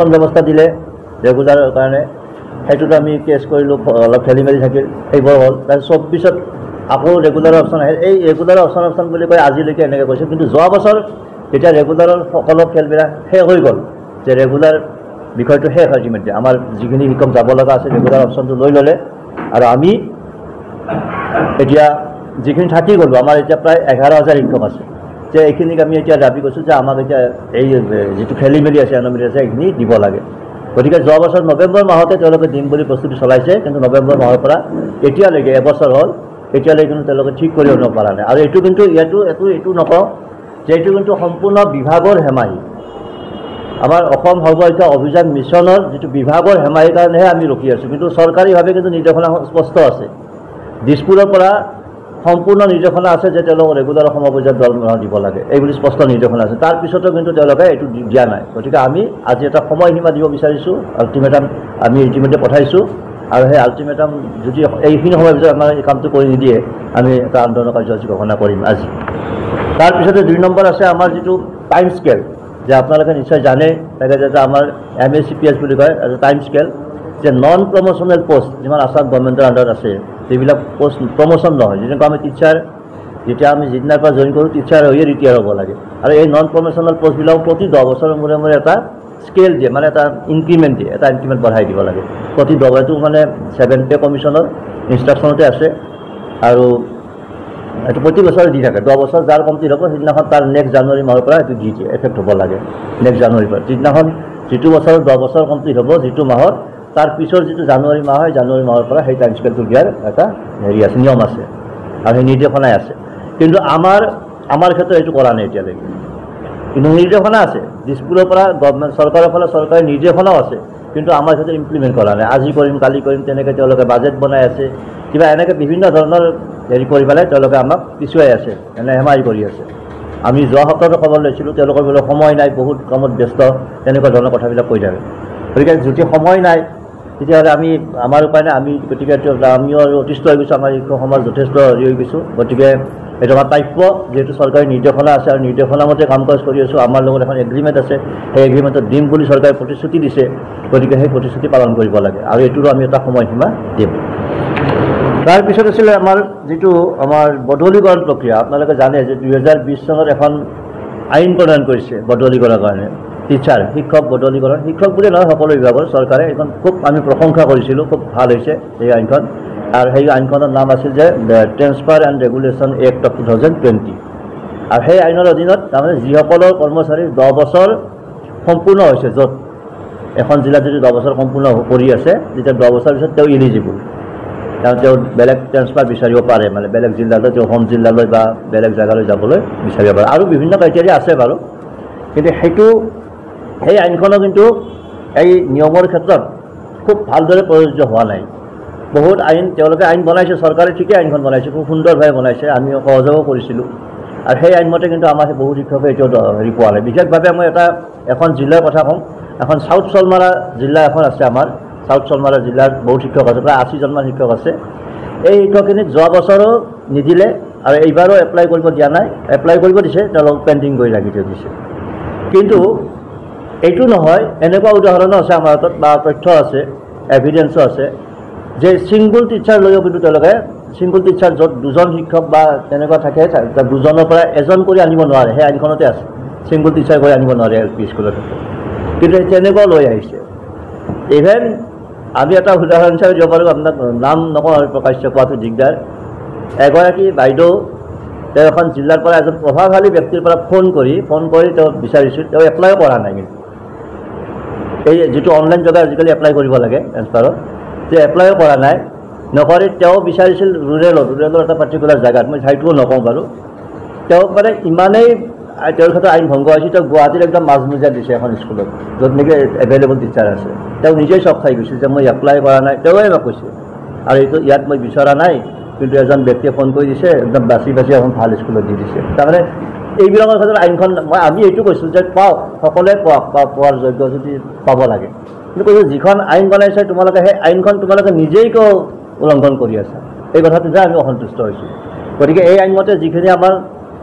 Option ব্যৱস্থা দিলে ৰেগুলাৰৰ কাৰণে, সেইটোতো আমি কেছ কৰিলোঁ, অলপ খেলি মেলি থাকিল, সেইবোৰ হ'ল। তাৰপিছত 24ত আকৌ ৰেগুলাৰ অপশ্যন আহিল। এই ৰেগুলাৰ অপশ্যন বুলি কয় আজিলৈকে এনেকৈ কৈছে, কিন্তু যোৱা বছৰ যেতিয়া ৰেগুলাৰৰ সকলো খেলবিলাক শেষ হৈ গ'ল, যে ৰেগুলাৰ বিষয়টো শেষ আল্টিমেটলি আমাৰ যিখিনি শিক্ষক যাব লগা আছে ৰেগুলাৰ অপশ্যনটো লৈ ল'লে, আৰু আমি এতিয়া যিখিনি থাকি গ'লোঁ, আমাৰ এতিয়া প্ৰায় 11,000 শিক্ষক আছে, যে এইখিনিক আমি এতিয়া দাবী কৰিছোঁ যে আমাক এতিয়া এই যিটো খেলি মেলি আছে এনমিলি আছে এইখিনি দিব লাগে। গতিকে যোৱা বছৰ নৱেম্বৰ মাহতে তেওঁলোকে দিম বুলি প্ৰস্তুতি চলাইছে, কিন্তু নৱেম্বৰ মাহৰ পৰা এতিয়ালৈকে এবছৰ হ'ল, এতিয়ালৈকে কিন্তু তেওঁলোকে ঠিক কৰি আনিব পৰা নাই। আৰু এইটো কিন্তু এইটো নকওঁ যে এইটো কিন্তু সম্পূৰ্ণ বিভাগৰ হেমাহি, আমাৰ অসম সৰ্বশিক্ষা অভিযান মিছনৰ যিটো বিভাগৰ হেমাহিৰ কাৰণেহে আমি ৰখি আছোঁ, কিন্তু চৰকাৰীভাৱে কিন্তু নিৰ্দেশনা স্পষ্ট আছে। দিছপুৰৰ পৰা সম্পূৰ্ণ নিৰ্দেশনা আছে যে তেওঁলোকক ৰেগুলাৰ সমপৰ্যায়ত দৰমহা দিব লাগে, এইবুলি স্পষ্ট নিৰ্দেশনা আছে। তাৰ পিছতো কিন্তু তেওঁলোকে এইটো দিয়া নাই। গতিকে আমি আজি এটা সময়সীমা দিব বিচাৰিছোঁ, আল্টিমেটাম আমি ইতিমধ্যে পঠাইছোঁ, আৰু সেই আল্টিমেটাম যদি এইখিনি সময়ৰ ভিতৰত আমাৰ এই কামটো কৰি নিদিয়ে আমি এটা আন্দোলন কাৰ্যসূচী ঘোষণা কৰিম আজি। তাৰপিছতে 2 নম্বৰ আছে আমাৰ যিটো টাইম স্কেল, যে আপোনালোকে নিশ্চয় জানে তাকে যে আমাৰ MACPS বুলি কয় টাইম স্কেল, যে নন প্ৰমোচনেল পোষ্ট যিমান আছাম গভৰ্ণমেণ্টৰ আণ্ডাৰত আছে সেইবিলাক পোষ্ট প্ৰমোশ্যন নহয়। যেনেকুৱা আমি টিচাৰ যেতিয়া আমি যিদিনাৰ পৰা জইন কৰোঁ টিচাৰ হৈয়ে ৰিটায়াৰ হ'ব লাগে, আৰু এই নন প্ৰমোশ্যনেল পোষ্টবিলাক প্ৰতি 10 বছৰৰ মূৰে মূৰে এটা স্কেল দিয়ে, মানে এটা ইনক্ৰিমেণ্ট দিয়ে, এটা ইনক্ৰিমেণ্ট বঢ়াই দিব লাগে প্ৰতি 10 বছৰটো, মানে 7 পে কমিশ্যনৰ ইনষ্ট্ৰাকশ্যনতে আছে, আৰু এইটো প্ৰতি বছৰে দি থাকে। 10 বছৰ যাৰ কমপ্লিট হ'ব সেইদিনাখন তাৰ নেক্সট জানুৱাৰী মাহৰ পৰা এইটো দি দিয়ে, এফেক্ট হ'ব লাগে নেক্সট জানুৱাৰীৰ পৰা। যিদিনাখন যিটো বছৰত 10 বছৰ কমপ্লিট হ'ব যিটো মাহত, তাৰ পিছৰ যিটো জানুৱাৰী মাহ হয় জানুৱাৰী মাহৰ পৰা সেই টাইম স্কেলটো দিয়াৰ এটা আছে, নিয়ম আছে, আৰু সেই নিৰ্দেশনাই আছে। কিন্তু আমাৰ ক্ষেত্ৰত এইটো কৰা নাই এতিয়ালৈকে, কিন্তু নিৰ্দেশনা আছে দিছপুৰৰ পৰা গভৰ্ণমেণ্ট চৰকাৰৰ ফালে চৰকাৰী নিৰ্দেশনাও আছে, কিন্তু আমাৰ ক্ষেত্ৰত ইমপ্লিমেণ্ট কৰা নাই। আজি কৰিম কালি কৰিম তেনেকৈ তেওঁলোকে বাজেট বনাই আছে, কিবা এনেকৈ বিভিন্ন ধৰণৰ কৰি পেলাই তেওঁলোকে আমাক পিছুৱাই আছে, হেমাহি কৰি আছে। আমি যোৱা সপ্তাহতো খবৰ লৈছিলোঁ তেওঁলোকৰ বোলে সময় নাই, বহুত কামত ব্যস্ত, তেনেকুৱা ধৰণৰ কথাবিলাক কৈ থাকে। গতিকে যদি সময় নাই তেতিয়াহ'লে আমাৰ উপায় নাই, গতিকে আমিও আৰু অতিষ্ঠ হৈ গৈছোঁ, আমাৰ শিক্ষক সমাজ যথেষ্ট হেৰি হৈ গৈছোঁ। গতিকে এইটো আমাৰ প্ৰাপ্য, যিহেতু চৰকাৰী নিৰ্দেশনা আছে আৰু নিৰ্দেশনা মতে কাম কাজ কৰি আছোঁ। আমাৰ লগত এখন এগ্ৰিমেণ্ট আছে, সেই এগ্ৰিমেণ্টত দিম বুলি চৰকাৰে প্ৰতিশ্ৰুতি দিছে, গতিকে সেই প্ৰতিশ্ৰুতি পালন কৰিব লাগে, আৰু এইটোৰো আমি এটা সময়সীমা দিম। তাৰপিছত আছিলে আমাৰ যিটো আমাৰ বদলীকৰণ প্ৰক্ৰিয়া। আপোনালোকে জানে যে 2020 চনত এখন আইন প্ৰণয়ন কৰিছে বদলীকৰণৰ কাৰণে, শিক্ষক বদলীকৰণ, শিক্ষক বুলি নহয় সকলো বিভাগৰ চৰকাৰে। এইখন খুব আমি প্ৰশংসা কৰিছিলোঁ, খুব ভাল হৈছে এই আইনখন, আৰু সেই আইনখনৰ নাম আছিল যে transfer and regulation act of 2020। আৰু সেই আইনৰ অধীনত তাৰমানে যিসকলৰ কৰ্মচাৰী 10 বছৰ সম্পূৰ্ণ হৈছে, য'ত এখন জিলাত যদি 10 বছৰ সম্পূৰ্ণ কৰি আছে, তেতিয়া 10 বছৰ পিছত তেওঁ ইলিজিবল, তেওঁ বেলেগ ট্ৰেন্সফাৰ বিচাৰিব পাৰে, মানে বেলেগ জিলালৈ, তেওঁ হোম জিলালৈ বা বেলেগ জেগালৈ যাবলৈ বিচাৰিব পাৰে, আৰু বিভিন্ন ক্ৰাইটেৰিয়া আছে বাৰু। কিন্তু সেই আইনখনো কিন্তু এই নিয়মৰ ক্ষেত্ৰত খুব ভালদৰে প্ৰযোজ্য হোৱা নাই। বহুত তেওঁলোকে আইন বনাইছে, চৰকাৰে ঠিকেই আইনখন বনাইছে, খুব সুন্দৰভাৱে বনাইছে, আমি সহযোগো কৰিছিলোঁ, আৰু সেই আইনমতে কিন্তু আমাৰ বহুত শিক্ষকে এতিয়াও হেৰি পোৱা নাই। বিশেষভাৱে মই এখন জিলাৰ কথা কওঁ, এখন চাউথ চলমাৰা জিলা এখন আছে আমাৰ, চাউথ চলমাৰা জিলাত বহুত শিক্ষক আছে, প্ৰায় 80জনমান শিক্ষক আছে। এই শিক্ষকখিনিক যোৱা বছৰো নিদিলে, আৰু এইবাৰো এপ্লাই কৰিব দিয়া নাই, এপ্লাই কৰিব দিছে, তেওঁলোকক পেণ্ডিং কৰি ৰাখি থৈ দিছে। কিন্তু এইটো নহয়, এনেকুৱা উদাহৰণো আছে আমাৰ হাতত, বা তথ্য আছে, এভিডেন্সো আছে, যে ছিংগুল টিচাৰ লৈও কিন্তু তেওঁলোকে, ছিংগুল টিচাৰ য'ত 2জন শিক্ষক বা তেনেকুৱা থাকে, 2জনৰ পৰা 1জন কৰি আনিব নোৱাৰে, সেই আইনখনতে আছে, ছিংগুল টিচাৰ কৰি আনিব নোৱাৰে LP স্কুলত, কিন্তু তেনেকুৱাও লৈ আহিছে। ইভেন আমি এটা উদাহৰণ হিচাপে দিব পাৰোঁ, আপোনাক নাম নকওঁ আৰু প্ৰকাশ্য পোৱাটো দিগদাৰ। এগৰাকী বাইদেউ, তেওঁ এখন জিলাৰ পৰা এজন প্ৰভাৱশালী ব্যক্তিৰ পৰা ফোন কৰি তেওঁ বিচাৰিছিল, তেওঁ এপ্লাইও কৰা নাই, কিন্তু এই যিটো অনলাইন যোগে আজিকালি এপ্লাই কৰিব লাগে ট্ৰেন্সফাৰত, তেওঁ এপ্লাইও কৰা নাই, নকৰি তেওঁ বিচাৰিছিল ৰুৰেলৰ এটা পাৰ্টিকুলাৰ জেগাত, মই ঠাইটোও নকওঁ বাৰু। তেওঁ মানে ইমানেই তেওঁৰ ক্ষেত্ৰত আইন ভংগ হৈছে, তেওঁ গুৱাহাটীৰ একদম মাজমজিয়াত দিছে এখন স্কুলত, য'ত নেকি এভেইলেবল টিচাৰ আছে। তেওঁ নিজেই চক খাই গৈছিল যে মই এপ্লাই কৰা নাই, তেওঁৱে মোক কৈছে, আৰু ইয়াত মই বিচৰা নাই, কিন্তু এজন ব্যক্তিয়ে ফোন কৰি দিছে, একদম বাছি এখন ভাল স্কুলত দি দিছে। তাৰমানে এইবিলাকৰ ক্ষেত্ৰত আইনখন, আমি এইটো কৈছোঁ যে সকলোৱে পাওক, বা পোৱাৰ যোগ্য যদি পাব লাগে, কিন্তু কৈছোঁ যিখন আইন বনাইছে তোমালোকে, সেই আইনখন তোমালোকে নিজেই কিয় উলংঘন কৰি আছা, এই কথাটোতে আমি অসন্তুষ্ট হৈছোঁ। গতিকে এই আইনমতে যিখিনি আমাৰ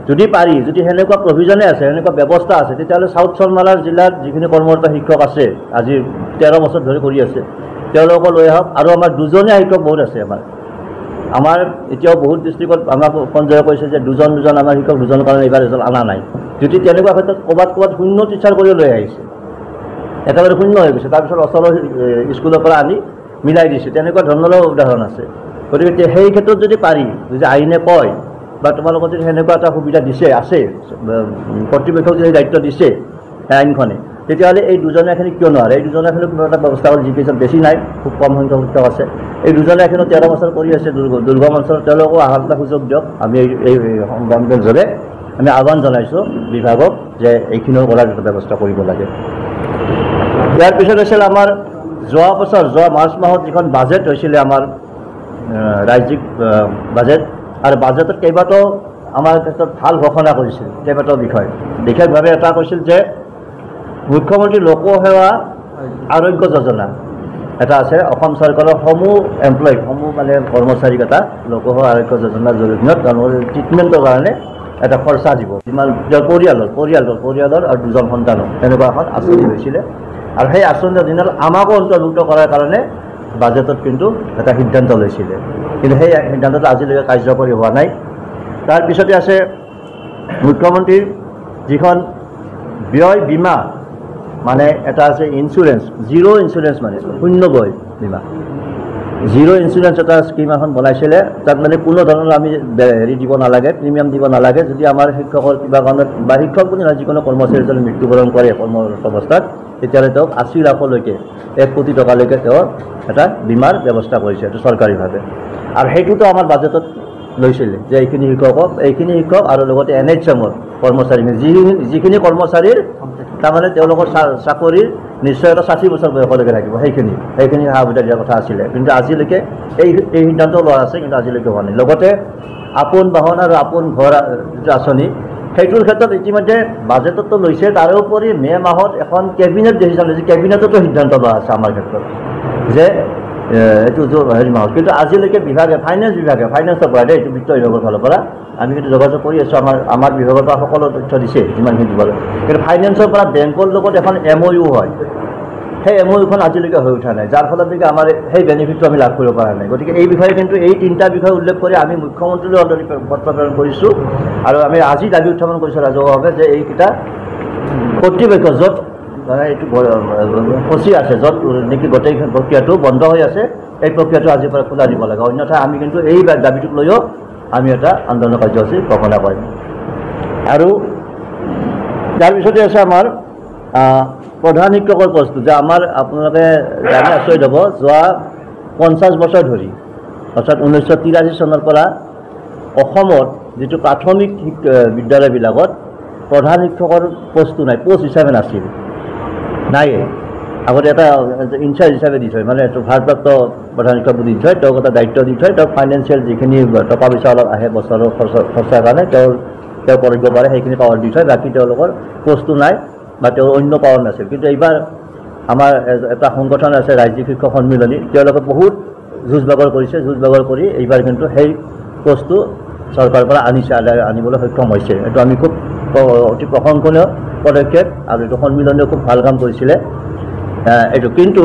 যদি পাৰি যদি সেনেকুৱা প্ৰভিজনে আছে সেনেকুৱা ব্যৱস্থা আছে তেতিয়াহ'লে চাউথ চলমালাৰ জিলাত যিখিনি কৰ্মৰত শিক্ষক আছে আজি 13 বছৰ ধৰি কৰি আছে তেওঁলোকক লৈ আহক আৰু আমাৰ দুজনীয়া শিক্ষক বহুত আছে আমাৰ এতিয়াও বহুত ডিষ্ট্ৰিক্টত আমাক সঞ্জয় কৈছে যে দুজন আমাৰ শিক্ষক দুজনৰ কাৰণে এইবাৰ এজন অনা নাই যদি তেনেকুৱা ক্ষেত্ৰত ক'ৰবাত শূন্য টিচাৰ কৰি লৈ আহিছে একেবাৰে শূন্য হৈ গৈছে তাৰপিছত ওচৰৰ স্কুলৰ পৰা আনি মিলাই দিছে তেনেকুৱা ধৰণৰো উদাহৰণ আছে গতিকে সেই ক্ষেত্ৰত যদি পাৰি যদি আইনে কয় বা তোমালোকৰ যদি সেনেকুৱা এটা সুবিধা দিছে আছে কৰ্তৃপক্ষক যদি দায়িত্ব দিছে আইনখনে তেতিয়াহ'লে এই দুজনীয়াখিনি কিয় নোৱাৰে এই দুজনীয়াখিনিক কিবা এটা ব্যৱস্থা হ'ল যিকেইজন বেছি নাই খুব কম সংখ্যক শিক্ষক আছে এই দুজনীয়াখিনিও 13 বছৰ কৰি আছে দুৰ্গম অঞ্চলত তেওঁলোকো অহাৰ এটা সুযোগ দিয়ক আমি এই সংবাদৰ যোগে আমি আহ্বান জনাইছোঁ বিভাগক যে এইখিনিও কৰাৰ এটা ব্যৱস্থা কৰিব লাগে ইয়াৰ পিছত আছিল আমাৰ যোৱা বছৰ যোৱা মাৰ্চ মাহত যিখন বাজেট হৈছিলে আমাৰ ৰাজ্যিক বাজেট আৰু বাজেটত কেইবাটাও আমাৰ ক্ষেত্ৰত ভাল ঘোষণা কৰিছিল কেইবাটাও বিষয় বিশেষভাৱে এটা কৈছিল যে মুখ্যমন্ত্ৰী লোকসেৱা আৰোগ্য যোজনা এটা আছে অসম চৰকাৰৰ সমূহ এমপ্লয়ী সমূহ মানে কৰ্মচাৰীক এটা লোকসেৱা আৰোগ্য যোজনাৰ জৰিয়তে তেওঁলোকৰ ট্ৰিটমেণ্টৰ কাৰণে এটা খৰচা দিব যিমান পৰিয়ালৰ আৰু দুজন সন্তানৰ তেনেকুৱা এখন আঁচনি হৈছিলে আৰু সেই আঁচনিৰ অধীনত আমাকো অন্তৰ্ভুক্ত কৰাৰ কাৰণে বাজেটত কিন্তু এটা সিদ্ধান্ত লৈছিলে কিন্তু সেই সিদ্ধান্তটো আজিলৈকে কাৰ্যকৰী হোৱা নাই তাৰপিছতে আছে মুখ্যমন্ত্ৰীৰ যিখন ব্যয় বীমা মানে এটা আছে ইঞ্চুৰেঞ্চ জিৰ' ইঞ্চুৰেঞ্চ মানে শূন্য ব্যয় বীমা জিৰ' ইঞ্চুৰেঞ্চ এটা স্কিম এখন বনাইছিলে তাত মানে কোনো ধৰণৰ আমি হেৰি দিব নালাগে প্ৰিমিয়াম দিব নালাগে যদি আমাৰ শিক্ষকৰ কিবা কাৰণত বা শিক্ষক বুলি নহয় যিকোনো কৰ্মচাৰী যদি মৃত্যুবৰণ কৰে কৰ্মৰত অৱস্থাত তেতিয়াহ'লে তেওঁক 80 লাখলৈকে 1 কোটি টকালৈকে তেওঁ এটা বীমাৰ ব্যৱস্থা কৰিছে এইটো চৰকাৰীভাৱে আৰু সেইটোতো আমাৰ বাজেটত লৈছিলে যে এইখিনি শিক্ষক আৰু লগতে NHMৰ কৰ্মচাৰীখিনি যিখিনি কৰ্মচাৰীৰ তাৰমানে তেওঁলোকৰ চাকৰিৰ নিশ্চয়তা 60 বছৰ বয়সলৈকে থাকিব সেইখিনি সা সুবিধা দিয়াৰ কথা আছিলে কিন্তু আজিলৈকে এই সিদ্ধান্ত লোৱা আছে কিন্তু আজিলৈকে হোৱা নাই লগতে আপোন বাহন আৰু আপোন ঘৰ যিটো আঁচনি সেইটোৰ ক্ষেত্ৰত ইতিমধ্যে বাজেটতো লৈছে তাৰোপৰি মে মাহত এখন কেবিনেট ডিচিশ্যন লৈছে কেবিনেটতো সিদ্ধান্ত লোৱা আছে আমাৰ ক্ষেত্ৰত যে এইটো হেৰি মাহত কিন্তু আজিলৈকে ফাইনেন্সৰ পৰা এইটো বিত্ত বিভাগৰ ফালৰ পৰা আমি কিন্তু যোগাযোগ কৰি আছোঁ আমাৰ বিভাগৰ পৰা সকলো তথ্য দিছে যিমানখিনি দিব লাগে কিন্তু ফাইনেন্সৰ পৰা বেংকৰ লগত এখন MOU হয় সেই MOUখন আজিলৈকে হৈ উঠা নাই যাৰ ফলত নেকি আমাৰ সেই বেনিফিটটো আমি লাভ কৰিব পৰা নাই গতিকে এই বিষয়ে কিন্তু এই 3টা বিষয় উল্লেখ কৰি আমি মুখ্যমন্ত্ৰীলৈ অলৰেডি পত্ৰ প্ৰেৰণ কৰিছোঁ আৰু আমি আজি দাবী উত্থাপন কৰিছোঁ ৰাজহুৱাভাৱে যে এইকেইটা কৰ্তৃপক্ষ য'ত মানে এইটো ফচি আছে য'ত নেকি গোটেই প্ৰক্ৰিয়াটো বন্ধ হৈ আছে এই প্ৰক্ৰিয়াটো আজিৰ পৰা খোলা দিব লাগে অন্যথা আমি কিন্তু এই দাবীটোক লৈও আমি এটা আন্দোলন কাৰ্যসূচী ঘোষণা কৰিম আৰু তাৰ পিছতে আছে আমাৰ প্ৰধান শিক্ষকৰ পষ্টটো যে আমাৰ আপোনালোকে জানি আচৰিত হ'ব যোৱা 50 বছৰ ধৰি অৰ্থাৎ 1983 চনৰ পৰা অসমত যিটো প্ৰাথমিক বিদ্যালয়বিলাকত প্ৰধান শিক্ষকৰ পষ্টটো নাই পোষ্ট হিচাপে নাছিল নাই আগতে এটা ইনচাৰ্জ হিচাপে দি থয় মানে এইটো ভাৰপ্ৰাপ্ত প্ৰধান শিক্ষক বুলি দি থয় তেওঁক এটা দায়িত্ব দি থয় তেওঁক ফাইনেন্সিয়েল যিখিনি টকা পইচা অলপ আহে বছৰৰ খৰচাৰ কাৰণে তেওঁ কৰিব পাৰে সেইখিনি পাৱাৰ দি থয় বাকী তেওঁলোকৰ পষ্টটো নাই বা তেওঁৰ অন্য পাৱাৰ নাছিল কিন্তু এইবাৰ আমাৰ এটা সংগঠন আছে ৰাজ্যিক শিক্ষক সন্মিলনী তেওঁলোকে বহুত যুঁজ বাগৰ কৰি এইবাৰ কিন্তু সেই পষ্টটো চৰকাৰৰ পৰা আনিবলৈ সক্ষম হৈছে এইটো আমি খুব অতি প্ৰশংসনীয় পদক্ষেপ আৰু এইটো সন্মিলনীয়ে খুব ভাল কাম কৰিছিলে এইটো কিন্তু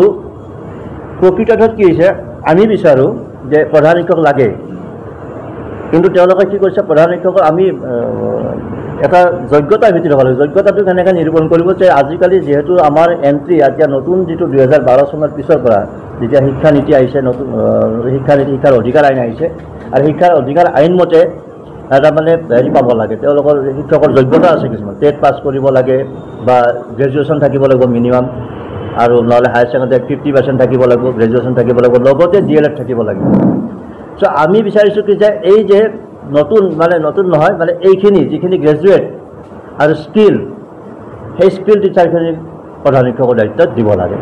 প্ৰকৃতত কি হৈছে আমি বিচাৰোঁ যে প্ৰধান শিক্ষক লাগে কিন্তু তেওঁলোকে কি কৰিছে প্ৰধান শিক্ষকৰ আমি এটা যোগ্যতাৰ ভিত্তিত হ'ব লাগে যোগ্যতাটো কেনেকৈ নিৰূপণ কৰিব যে আজিকালি যিহেতু আমাৰ এণ্ট্ৰি এতিয়া নতুন যিটো 2012 চনৰ পিছৰ পৰা যেতিয়া শিক্ষানীতি আহিছে নতুন শিক্ষাৰ অধিকাৰ আইন আহিছে আৰু শিক্ষাৰ অধিকাৰ আইন মতে এটা মানে হেৰি পাব লাগে তেওঁলোকৰ শিক্ষকৰ যোগ্যতা আছে কিছুমান টেট পাছ কৰিব লাগে বা গ্ৰেজুৱেশ্যন থাকিব লাগিব মিনিমাম আৰু নহ'লে হায়াৰ ছেকেণ্ডেৰী 50% থাকিব লাগিব গ্ৰেজুৱেশ্যন থাকিব লাগিব লগতে DLED থাকিব লাগিব চ' আমি বিচাৰিছোঁ কি যে এই যে নতুন নহয় মানে এইখিনি যিখিনি গ্ৰেজুৱেট আৰু স্কিল সেই স্কিল টিচাৰখিনিক প্ৰধান শিক্ষকৰ দায়িত্বত দিব লাগে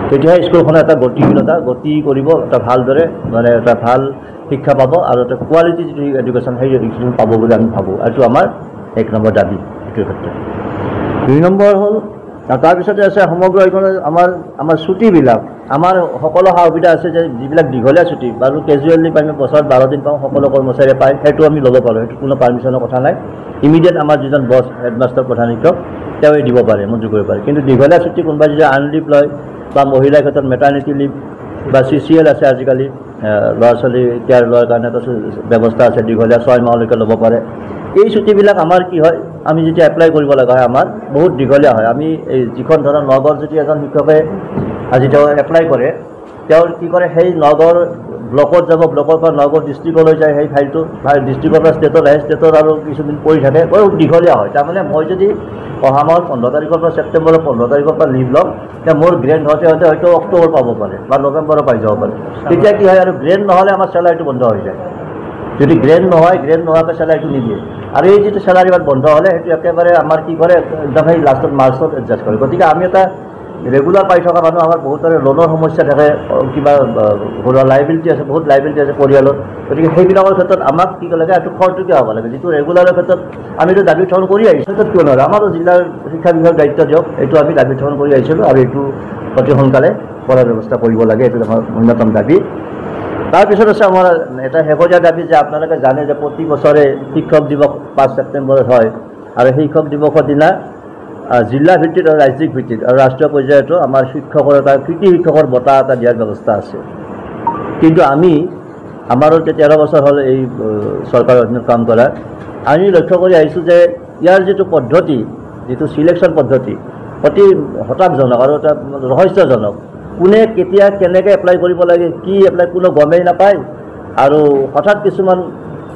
তেতিয়াহে স্কুলখনে এটা গতি কৰিব এটা ভালদৰে মানে এটা ভাল শিক্ষা পাব আৰু এটা কোৱালিটি যিটো এডুকেশ্যন সেই এডুকেশ্যন পাব বুলি আমি ভাবোঁ এইটো আমাৰ 1 নম্বৰ দাবী এইটোৰ ক্ষেত্ৰত 2 নম্বৰ হ'ল আৰু তাৰপিছতে আছে সমগ্ৰ এইখন আমাৰ ছুটীবিলাক আমাৰ সকলো সা সুবিধা আছে যে যিবিলাক দীঘলীয়া ছুটী বাৰু কেজুৱেলি আমি বছৰত 12 দিন পাওঁ সকলো কৰ্মচাৰীয়ে পায় সেইটো আমি ল'ব পাৰোঁ সেইটো কোনো পাৰ্মিশ্যনৰ কথা নাই ইমিডিয়েট আমাৰ যিজন বছ হেডমাষ্টাৰ প্ৰধান শিক্ষক তেওঁৱে দিব পাৰে মঞ্জুৰ কৰিব পাৰে কিন্তু দীঘলীয়া ছুটী কোনোবাই যদি আনলিভ লয় বা মহিলাৰ ক্ষেত্ৰত মেটাৰ্নিটি লিভ বা CCL আছে আজিকালি ল'ৰা ছোৱালী কেয়াৰ লোৱাৰ কাৰণে এটা ব্যৱস্থা আছে দীঘলীয়া 6 মাহলৈকে ল'ব পাৰে এই ছুটীবিলাক আমাৰ কি হয় আমি যেতিয়া এপ্লাই কৰিব লগা হয় আমাৰ বহুত দীঘলীয়া হয় আমি এই যিখন ধৰক নগৰ যদি এজন শিক্ষকে আজি তেওঁ এপ্লাই কৰে তেওঁৰ কি কৰে সেই নগৰ ব্লকত যাব ব্লকৰ পৰা নগৰ ডিষ্ট্ৰিক্টলৈ যায় সেই ফাইলটো ডিষ্ট্ৰিক্টৰ পৰা ষ্টেটত আহে ষ্টেটত আৰু কিছুদিন পৰি থাকে বহুত দীঘলীয়া হয় তাৰমানে মই যদি অহা মাহৰ 15 তাৰিখৰ পৰা ছেপ্টেম্বৰৰ 15 তাৰিখৰ পৰা লিভ ল'ম তেতিয়া মোৰ গ্ৰেণ্ড হওঁতে হয়তো অক্টোবৰ পাব পাৰে বা নৱেম্বৰৰ পাই যাব পাৰে তেতিয়া কি হয় আৰু গ্ৰেণ্ড নহ'লে আমাৰ চেলাৰীটো বন্ধ হৈ যায় যদি গ্ৰেণ্ড নহয় গ্ৰেণ্ড নোহোৱাকৈ চেলাৰীটো নিদিয়ে আৰু এই যিটো চেলাৰী বন্ধ হ'লে সেইটো একেবাৰে আমাৰ কি কৰে একদম সেই লাষ্টত মাৰ্চত এডজাষ্ট কৰে গতিকে আমি এটা ৰেগুলাৰ পাই থকা মানুহ আমাৰ বহুতৰে লোনৰ সমস্যা থাকে কিবা ঘৰুৱা লাইবিলিটি আছে বহুত লাইবিলিটি আছে পৰিয়ালত গতিকে সেইবিলাকৰ ক্ষেত্ৰত আমাক কি লাগে এইটো খৰতকীয়া হ'ব লাগে যিটো ৰেগুলাৰৰ ক্ষেত্ৰত আমিতো দাবী উত্থাপন কৰি আহিছোঁ ক্ষেত্ৰত কিয় নহয় আমাৰো জিলাৰ শিক্ষা বিভাগৰ দায়িত্ব দিয়ক এইটো আমি দাবী উত্থাপন কৰি আহিছিলোঁ আৰু এইটো অতি সোনকালে কৰাৰ ব্যৱস্থা কৰিব লাগে এইটো আমাৰ অন্যতম দাবী তাৰপিছত আছে আমাৰ এটা শেহতীয়া দাবী যে আপোনালোকে জানে যে প্ৰতি বছৰে শিক্ষক দিৱস 5 ছেপ্টেম্বৰত হয় আৰু শিক্ষক দিৱসৰ দিনা জিলা ভিত্তিত আৰু ৰাজ্যিক ভিত্তিত আৰু ৰাষ্ট্ৰীয় পৰ্যায়তো আমাৰ শিক্ষকৰ এটা কৃতি শিক্ষকৰ বঁটা এটা দিয়াৰ ব্যৱস্থা আছে কিন্তু আমাৰো 13 বছৰ হ'ল এই চৰকাৰৰ অধীনত কাম কৰা আমি লক্ষ্য কৰি আহিছোঁ যে ইয়াৰ যিটো পদ্ধতি যিটো সিলেকশ্যন পদ্ধতি অতি হতাশজনক আৰু এটা ৰহস্যজনক কোনে কেতিয়া কেনেকৈ এপ্লাই কৰিব লাগে কি এপ্লাই কোনো গমেই নাপায় আৰু হঠাৎ কিছুমান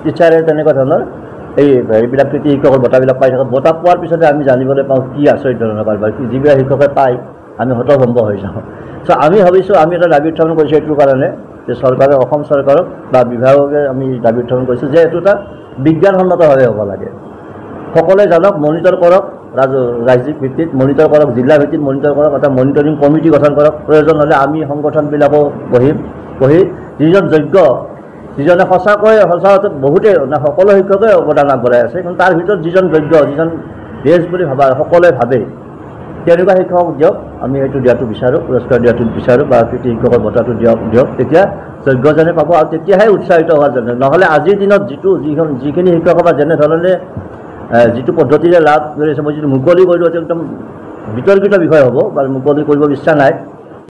টিচাৰে তেনেকুৱা ধৰণৰ এইবিলাক কৃতি শিক্ষকৰ বঁটাবিলাক পাই থাকে বঁটা পোৱাৰ পিছতে আমি জানিবলৈ পাওঁ কি আচৰিত ধৰণৰ কাৰবাৰ কি যিবিলাক শিক্ষকে পায় আমি হতভম্ব হৈ যাওঁ চ' আমি ভাবিছোঁ আমি এটা দাবী উত্থাপন কৰিছোঁ এইটোৰ কাৰণে যে চৰকাৰে অসম চৰকাৰক বা বিভাগকে আমি দাবী উত্থাপন কৰিছোঁ যে এইটো এটা বিজ্ঞানসন্মতভাৱে হ'ব লাগে সকলোৱে জানক মনিটৰ কৰক ৰাজ্যিক ভিত্তিত মনিটৰ কৰক জিলা ভিত্তিত মনিটৰ কৰক এটা মনিটৰিং কমিটি গঠন কৰক প্ৰয়োজন হ'লে আমি সংগঠনবিলাকো বহি যিজন যোগ্য যিজনে সঁচাকৈ বহুতেই সকলো শিক্ষকে অৱদান আগবঢ়াই আছে কিন্তু তাৰ ভিতৰত যিজন যোগ্য যিজন বেষ্ট বুলি সকলোৱে ভাবে তেনেকুৱা শিক্ষকক দিয়ক আমি এইটো দিয়াটো বিচাৰোঁ পুৰস্কাৰ দিয়াটো বিচাৰোঁ বা কৃতি শিক্ষকৰ বঁটাটো দিয়ক তেতিয়া যোগ্যজনে পাব আৰু তেতিয়াহে উৎসাহিত হোৱা যেনে নহ'লে আজিৰ দিনত যিখিনি শিক্ষকৰ বা যেনেধৰণে যিটো পদ্ধতিৰে লাভ কৰিছে মই যিটো মুকলি কৰিলোঁ একদম বিতৰ্কিত বিষয় হ'ব বা মুকলি কৰিব ইচ্ছা নাই